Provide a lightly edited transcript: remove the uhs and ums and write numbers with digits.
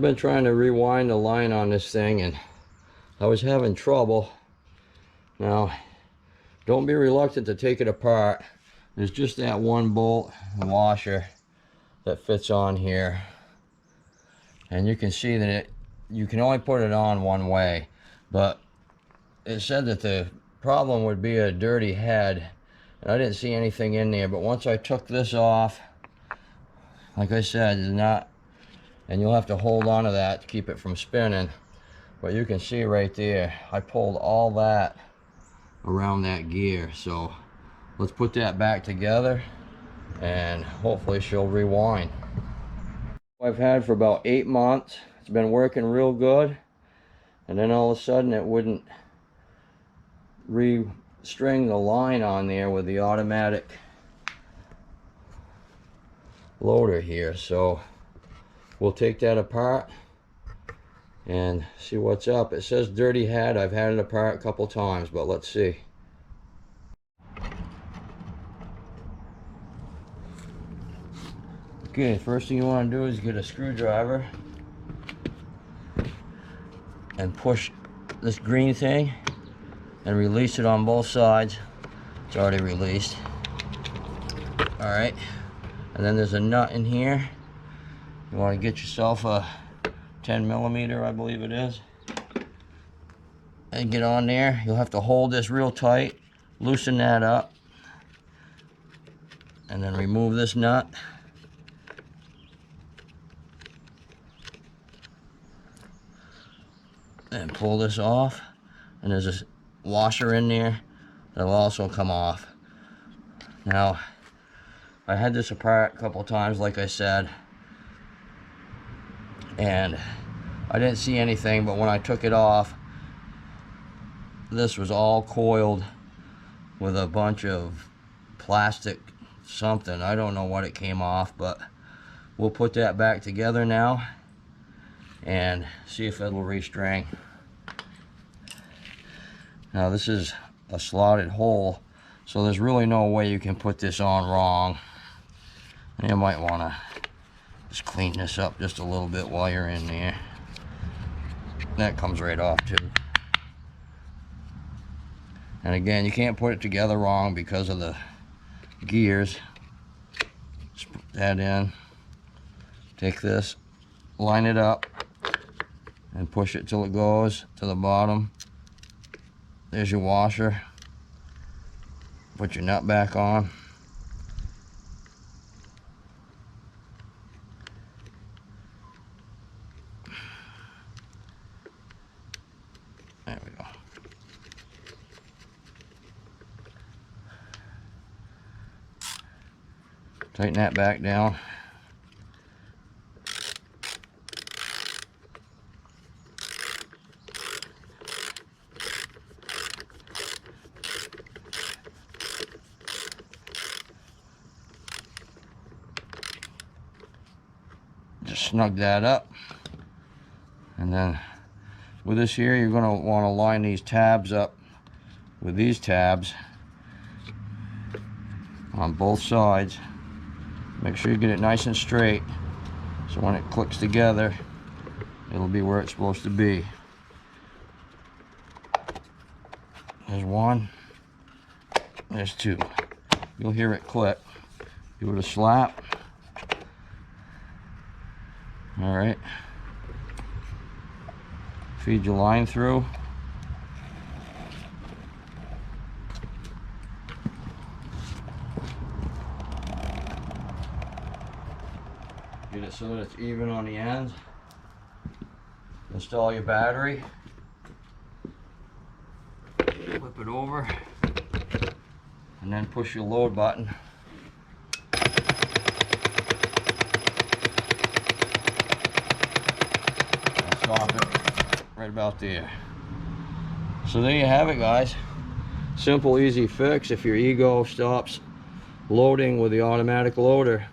I've been trying to rewind the line on this thing and I was having trouble. Now, don't be reluctant to take it apart. There's just that one bolt and washer that fits on here. And you can see that you can only put it on one way. But it said that the problem would be a dirty head. And I didn't see anything in there. But once I took this off, like I said, it's not, and you'll have to hold on to that to keep it from spinning. But you can see right there, I pulled all that around that gear. So let's put that back together and hopefully she'll rewind. I've had for about 8 months. It's been working real good, and then all of a sudden it wouldn't restring the line on there with the automatic loader here. So we'll take that apart and see what's up. It says dirty head. I've had it apart a couple times, but let's see. Okay, first thing you want to do is get a screwdriver and push this green thing and release it on both sides. It's already released. Alright, and then there's a nut in here. You want to get yourself a 10mm, I believe it is, and get on there. You'll have to hold this real tight, loosen that up, and then remove this nut. And pull this off, and there's a washer in there that'll also come off. Now, I had this apart a couple times, like I said, and I didn't see anything, but when I took it off, this was all coiled with a bunch of plastic something. I don't know what it came off, but we'll put that back together now and see if it'll restring. Now this is a slotted hole, so there's really no way you can put this on wrong. And you might want to just clean this up just a little bit while you're in there. That comes right off too. And again, you can't put it together wrong because of the gears. Just put that in. Take this, line it up, and push it till it goes to the bottom. There's your washer. Put your nut back on. There we go. Tighten that back down. Just snug that up, and then with this here, you're going to want to line these tabs up with these tabs on both sides. Make sure you get it nice and straight, so when it clicks together, it'll be where it's supposed to be. There's one, there's two. You'll hear it click. Give it a slap. All right, feed your line through. Get it so that it's even on the ends. Install your battery. Flip it over, and then push your load button. Stop it right about there. So there you have it, guys. Simple, easy fix if your ego stops loading with the automatic loader.